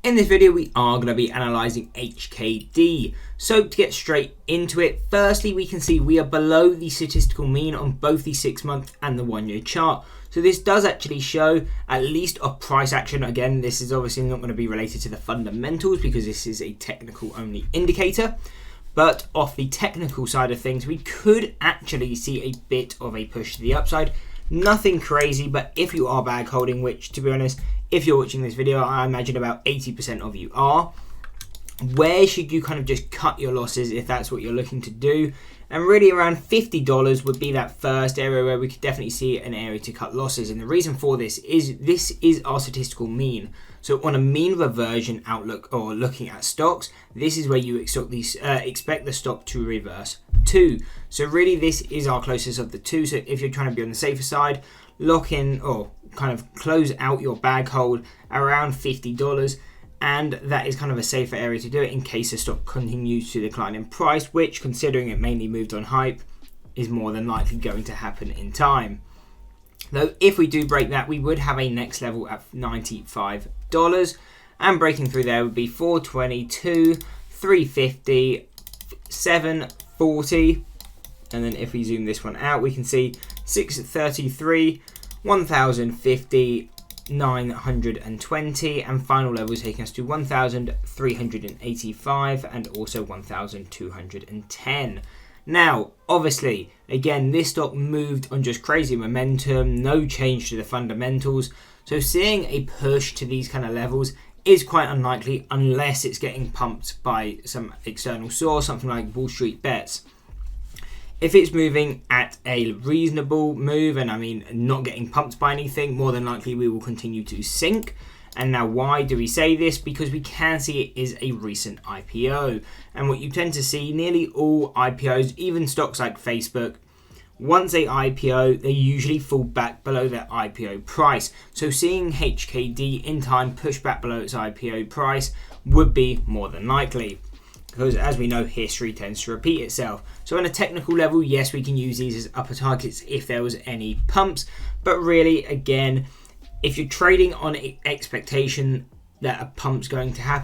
In this video, we are going to be analysing HKD. So to get straight into it, firstly, we can see we are below the statistical mean on both the 6-month and the 1-year chart. So this does actually show at least a price action. Again, this is obviously not going to be related to the fundamentals because this is a technical only indicator. But off the technical side of things, we could actually see a bit of a push to the upside. Nothing crazy, but if you are bag holding, which to be honest, if you're watching this video, I imagine about 80% of you are, where should you kind of just cut your losses if that's what you're looking to do? And really around $50 would be that first area where we could definitely see an area to cut losses. And the reason for this is our statistical mean. So on a mean reversion outlook or looking at stocks, this is where you expect the stock to reverse to. So really this is our closest of the two. So if you're trying to be on the safer side, lock in or kind of close out your bag hold around $50. And that is kind of a safer area to do it in case the stock continues to decline in price, which considering it mainly moved on hype is more than likely going to happen in time. Though if we do break that, we would have a next level at $95, and breaking through there would be 422, 350, 740, and then if we zoom this one out, we can see 633, 1050, 920, and final level taking us to 1385 and also 1210. Now, obviously, again, this stock moved on just crazy momentum, no change to the fundamentals. So seeing a push to these kind of levels is quite unlikely unless it's getting pumped by some external source, something like Wall Street Bets. If it's moving at a reasonable move, and I mean not getting pumped by anything, more than likely we will continue to sink. And now why do we say this? Because we can see it is a recent IPO. And what you tend to see, nearly all IPOs, even stocks like Facebook, once they IPO, they usually fall back below their IPO price. So seeing HKD in time push back below its IPO price would be more than likely. Because as we know, history tends to repeat itself. So on a technical level, yes, we can use these as upper targets if there was any pumps. But really, again, if you're trading on expectation that a pump's going to happen,